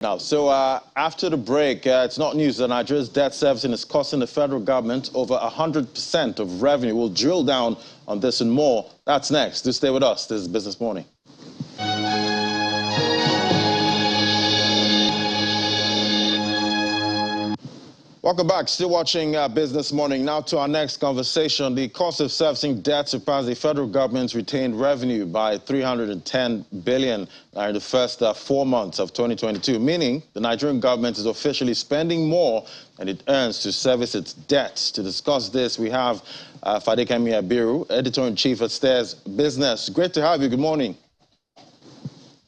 Now, after the break, it's not news that Nigeria's debt servicing is costing the federal government over 100% of revenue. We'll drill down on this and more. That's next. Do stay with us. This is Business Morning. Welcome back. Still watching Business Morning. Now to our next conversation. The cost of servicing debt surpassed the federal government's retained revenue by 310 billion in the first 4 months of 2022, meaning the Nigerian government is officially spending more than it earns to service its debts. To discuss this, we have Fadekemi Abiru, Editor-in-Chief at Stairs Business. Great to have you. Good morning.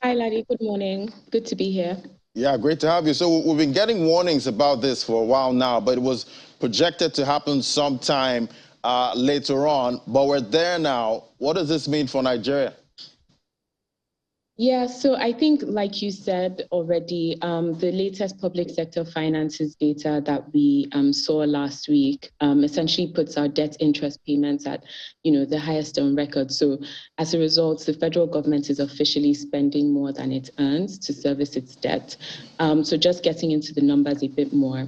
Hi, Ladi. Good morning. Good to be here. Yeah, great to have you. So we've been getting warnings about this for a while now, but it was projected to happen sometime later on. But we're there now. What does this mean for Nigeria? Yeah, so I think, like you said already, the latest public sector finances data that we saw last week essentially puts our debt interest payments at, the highest on record. So as a result, the federal government is officially spending more than it earns to service its debt. So just getting into the numbers a bit more.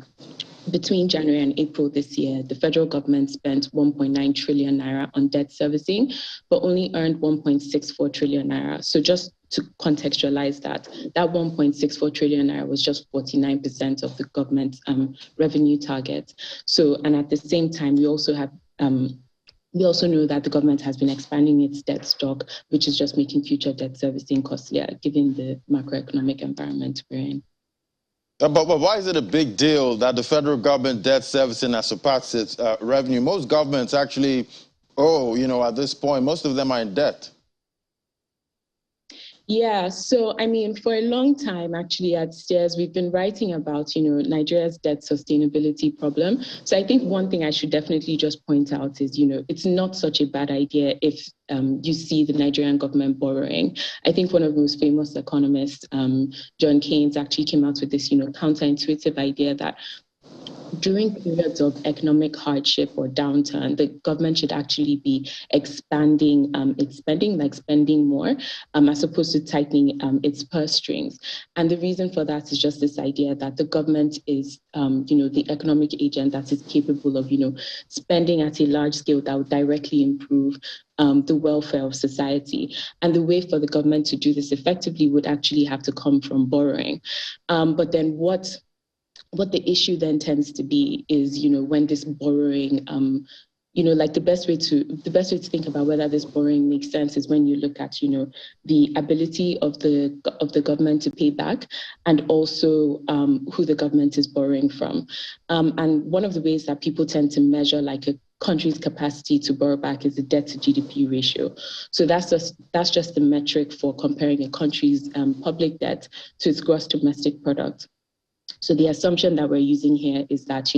Between January and April this year, the federal government spent 1.9 trillion naira on debt servicing, but only earned 1.64 trillion naira. So just to contextualize that 1.64 trillion naira was just 49% of the government's revenue target. So, and at the same time, we also know that the government has been expanding its debt stock, which is just making future debt servicing costlier, given the macroeconomic environment we're in. But why is it a big deal that the federal government debt servicing has surpassed its revenue? Most governments actually, at this point, most of them are in debt. Yeah, so I mean, for a long time, actually, at Stairs, we've been writing about, Nigeria's debt sustainability problem. So I think one thing I should definitely just point out is, it's not such a bad idea if you see the Nigerian government borrowing. I think one of the most famous economists, John Keynes, actually came out with this, counterintuitive idea that during periods of economic hardship or downturn, the government should actually be expanding its spending, like spending more, as opposed to tightening its purse strings. And the reason for that is just this idea that the government is, the economic agent that is capable of, spending at a large scale that would directly improve the welfare of society. And the way for the government to do this effectively would actually have to come from borrowing. But then what the issue then tends to be is, when this borrowing, the best way to think about whether this borrowing makes sense is when you look at, the ability of the government to pay back, and also who the government is borrowing from. And one of the ways that people tend to measure like a country's capacity to borrow back is the debt to GDP ratio. So that's just the metric for comparing a country's public debt to its gross domestic product. So the assumption that we're using here is that,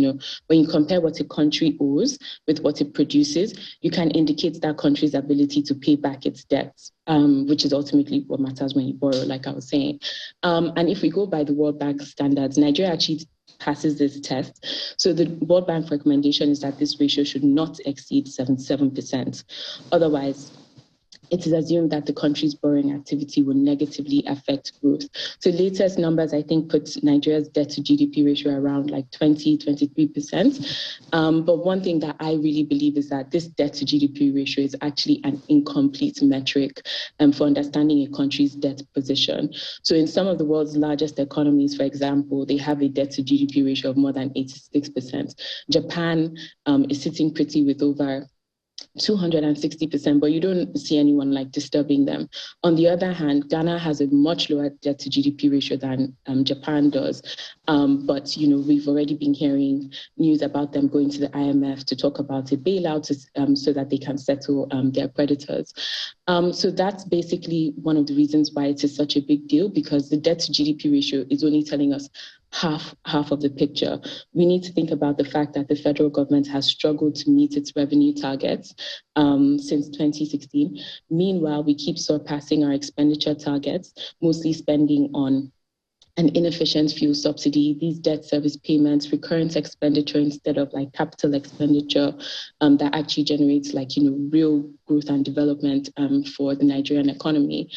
when you compare what a country owes with what it produces, you can indicate that country's ability to pay back its debts, which is ultimately what matters when you borrow, like I was saying. And if we go by the World Bank standards, Nigeria actually passes this test. So the World Bank recommendation is that this ratio should not exceed 77%. Otherwise, it is assumed that the country's borrowing activity will negatively affect growth. So latest numbers, I think, put Nigeria's debt to GDP ratio around like 23%. But one thing that I really believe is that this debt to GDP ratio is actually an incomplete metric for understanding a country's debt position. So in some of the world's largest economies, for example, they have a debt to GDP ratio of more than 86%. Japan is sitting pretty with over 260%, but you don't see anyone like disturbing them. On the other hand, Ghana has a much lower debt to GDP ratio than Japan does. But, we've already been hearing news about them going to the IMF to talk about a bailout so that they can settle their creditors. So that's basically one of the reasons why it is such a big deal, because the debt to GDP ratio is only telling us half of the picture. We need to think about the fact that the federal government has struggled to meet its revenue targets since 2016. Meanwhile, we keep surpassing our expenditure targets, mostly spending on an inefficient fuel subsidy, these debt service payments, recurrent expenditure instead of like capital expenditure that actually generates like, real growth and development for the Nigerian economy.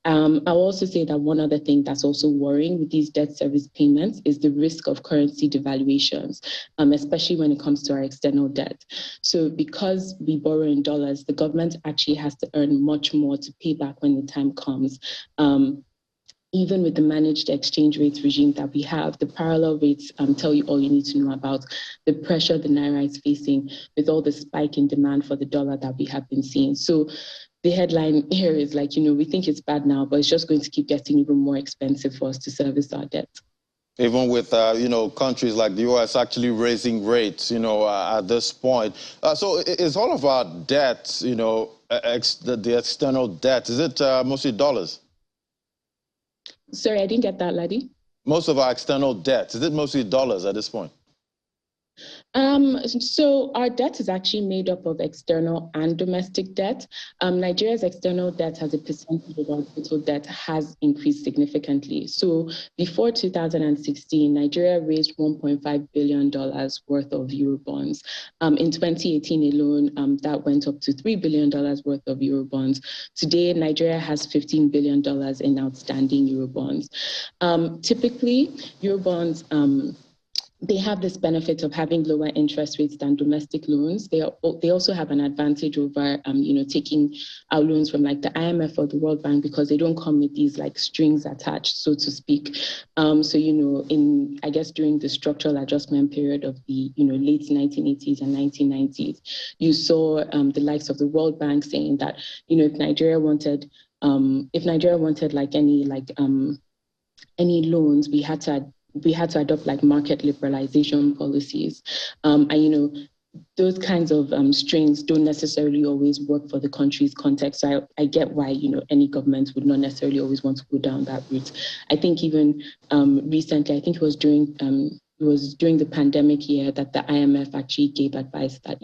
I'll also say that one other thing that's also worrying with these debt service payments is the risk of currency devaluations, especially when it comes to our external debt. So because we borrow in dollars, the government actually has to earn much more to pay back when the time comes. Even with the managed exchange rates regime that we have, the parallel rates tell you all you need to know about the pressure the Naira is facing with all the spike in demand for the dollar that we have been seeing. So the headline here is like, we think it's bad now, but it's just going to keep getting even more expensive for us to service our debt. Even with, countries like the U.S. actually raising rates, at this point. So is all of our debt, the external debt, is it mostly dollars? Sorry, I didn't get that, Laddie. Most of our external debt, is it mostly dollars at this point? So our debt is actually made up of external and domestic debt. Nigeria's external debt as a percentage of our total debt has increased significantly. So before 2016, Nigeria raised $1.5 billion worth of Eurobonds. In 2018 alone, that went up to $3 billion worth of Eurobonds. Today, Nigeria has $15 billion in outstanding Eurobonds. Typically, Eurobonds they have this benefit of having lower interest rates than domestic loans. They also have an advantage over, taking our loans from like the IMF or the World Bank because they don't come with these like strings attached, so to speak. I guess during the structural adjustment period of the, late 1980s and 1990s, you saw the likes of the World Bank saying that, if Nigeria wanted like any loans, we had to adopt like market liberalization policies. Those kinds of strings don't necessarily always work for the country's context. So I get why, any government would not necessarily always want to go down that route. I think even recently, I think it was during the pandemic year that the IMF actually gave advice that,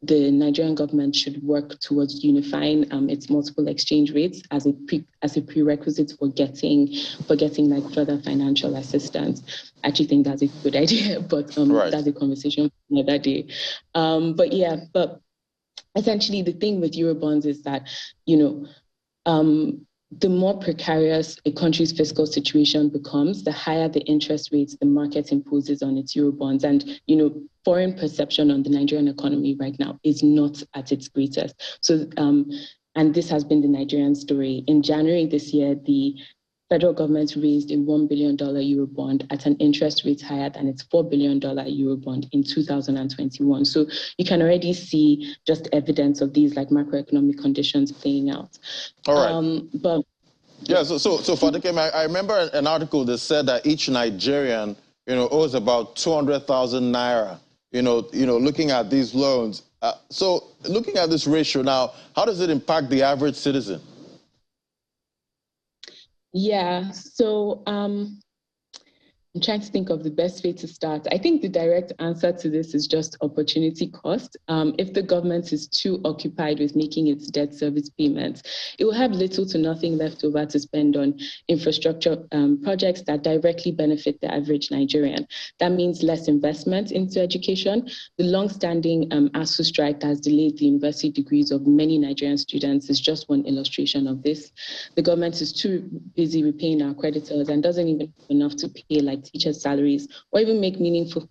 the Nigerian government should work towards unifying its multiple exchange rates as a prerequisite for getting like further financial assistance. I actually think that's a good idea, but right. That's a conversation for another day. But essentially the thing with Eurobonds is that, the more precarious a country's fiscal situation becomes, the higher the interest rates the market imposes on its Eurobonds. And, foreign perception on the Nigerian economy right now is not at its greatest. So, and this has been the Nigerian story. In January this year, the federal government raised a $1 billion Eurobond at an interest rate higher than its $4 billion Eurobond in 2021. So you can already see just evidence of these like macroeconomic conditions playing out. All right. So Fadike, I remember an article that said that each Nigerian, owes about 200,000 naira. Looking at these loans. So looking at this ratio now, how does it impact the average citizen? Yeah, so I'm trying to think of the best way to start. I think the direct answer to this is just opportunity cost. If the government is too occupied with making its debt service payments, it will have little to nothing left over to spend on infrastructure projects that directly benefit the average Nigerian. That means less investment into education. The long-standing ASU strike that has delayed the university degrees of many Nigerian students is just one illustration of this. The government is too busy repaying our creditors and doesn't even have enough to pay like teachers' salaries or even make meaningful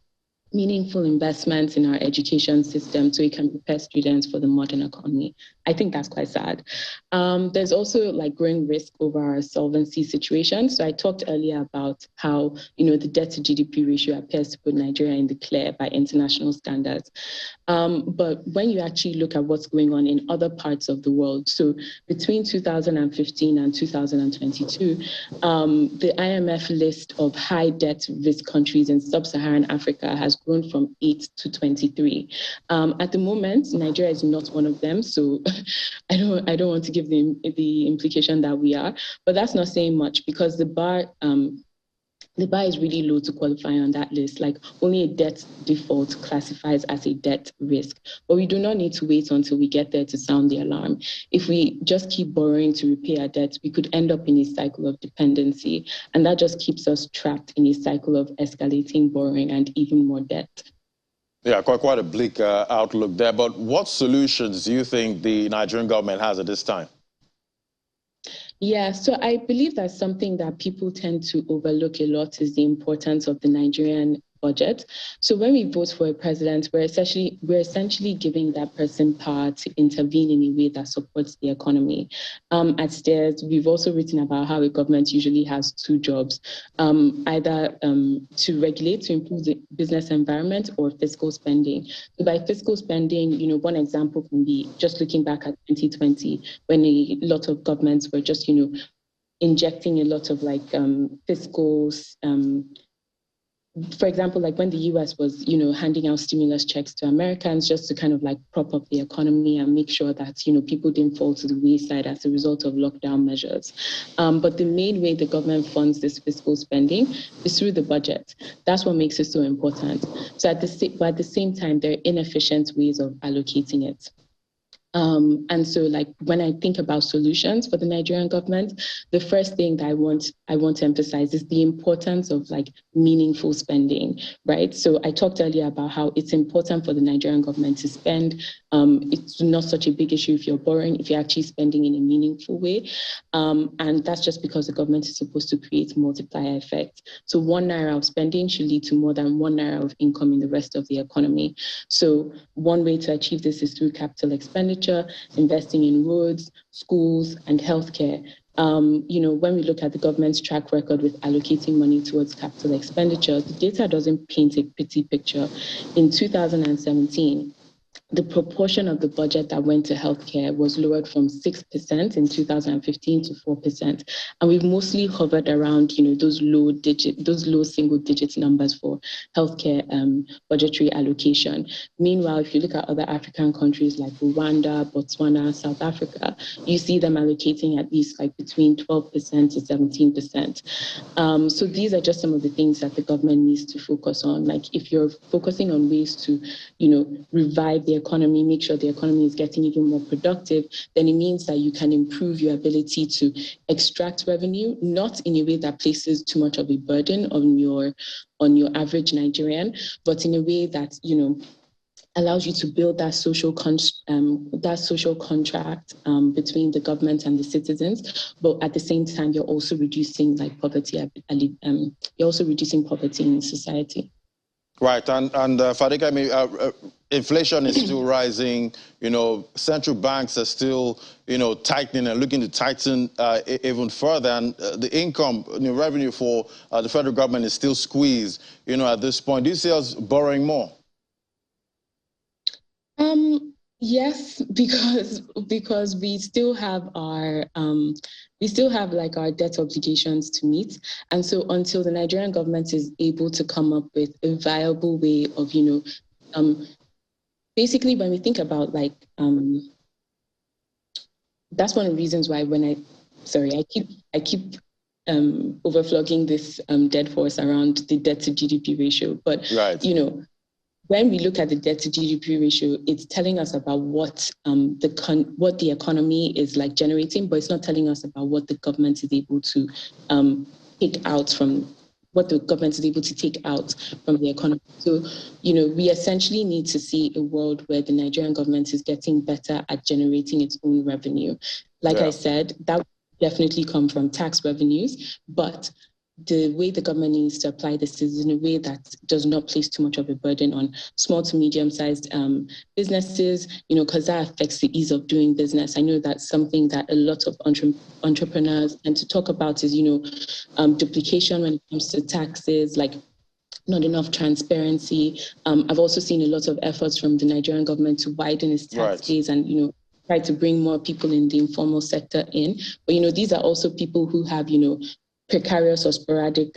investments in our education system so it can prepare students for the modern economy. I think that's quite sad. There's also like growing risk over our solvency situation. So I talked earlier about how, the debt to GDP ratio appears to put Nigeria in the clear by international standards. But when you actually look at what's going on in other parts of the world, so between 2015 and 2022, the IMF list of high debt risk countries in sub-Saharan Africa has grown from 8 to 23. At the moment, Nigeria is not one of them, so I don't want to give the implication that we are, but that's not saying much because the bar the bar is really low to qualify on that list. Like only a debt default classifies as a debt risk. But we do not need to wait until we get there to sound the alarm. If we just keep borrowing to repay our debts, we could end up in a cycle of dependency. And that just keeps us trapped in a cycle of escalating borrowing and even more debt. Yeah, quite a bleak outlook there. But what solutions do you think the Nigerian government has at this time? Yeah, so I believe that something that people tend to overlook a lot is the importance of the Nigerian budget. So when we vote for a president, we're essentially giving that person power to intervene in a way that supports the economy. At Stairs, we've also written about how a government usually has two jobs, either to regulate, to improve the business environment, or fiscal spending. So by fiscal spending, one example can be just looking back at 2020, when a lot of governments were just, injecting a lot of like fiscal for example, like when the US was, handing out stimulus checks to Americans just to kind of like prop up the economy and make sure that, people didn't fall to the wayside as a result of lockdown measures. But the main way the government funds this fiscal spending is through the budget. That's what makes it so important. So at the same time, there are inefficient ways of allocating it. And so like when I think about solutions for the Nigerian government, the first thing that I want to emphasize is the importance of like meaningful spending, right? So I talked earlier about how it's important for the Nigerian government to spend. It's not such a big issue if you're borrowing, if you're actually spending in a meaningful way. And that's just because the government is supposed to create multiplier effects. So 1 naira of spending should lead to more than 1 naira of income in the rest of the economy. So one way to achieve this is through capital expenditure, investing in roads, schools, and healthcare. When we look at the government's track record with allocating money towards capital expenditure, the data doesn't paint a pretty picture. In 2017, the proportion of the budget that went to healthcare was lowered from 6% in 2015 to 4%. And we've mostly hovered around, those low single digit numbers for healthcare budgetary allocation. Meanwhile, if you look at other African countries like Rwanda, Botswana, South Africa, you see them allocating at least like between 12% to 17%. So these are just some of the things that the government needs to focus on. Like if you're focusing on ways to, revive the economy, make sure the economy is getting even more productive, then it means that you can improve your ability to extract revenue, not in a way that places too much of a burden on your average Nigerian, but in a way that, allows you to build that social contract between the government and the citizens. But at the same time, you're also reducing like poverty. You're also reducing poverty in society. Right, and Fadika, inflation is still rising. Central banks are still, tightening and looking to tighten even further. And the income, revenue for the federal government is still squeezed. At this point, do you see us borrowing more? Yes, because we still have our like our debt obligations to meet. And so until the Nigerian government is able to come up with a viable way of, basically when we think about like, that's one of the reasons why I keep overflogging this dead horse around the debt to GDP ratio. But, right. When we look at the debt to GDP ratio, it's telling us about what the economy is like generating, but it's not telling us about what the government is able to take out from the economy. So, we essentially need to see a world where the Nigerian government is getting better at generating its own revenue. Like I said, that would definitely come from tax revenues, but the way the government needs to apply this is in a way that does not place too much of a burden on small to medium-sized businesses, because that affects the ease of doing business. I know that's something that a lot of entrepreneurs tend to talk about is, duplication when it comes to taxes, like not enough transparency. I've also seen a lot of efforts from the Nigerian government to widen its tax base and, try to bring more people in the informal sector in. But, these are also people who have, precarious or sporadic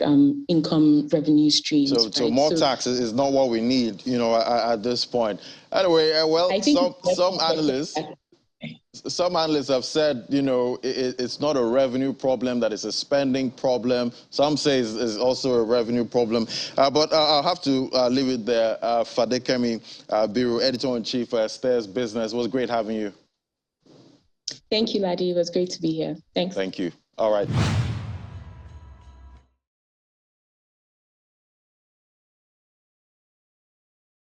income revenue streams. So more taxes is not what we need, at this point. Anyway, well, some analysts, Some analysts have said, you know, it's not a revenue problem, that it's a spending problem. Some say it's also a revenue problem. But I'll have to leave it there. Fadekemi Biru, Editor-in-Chief for Esther's Business. It was great having you. Thank you, Laddie. It was great to be here. Thanks. Thank you. All right.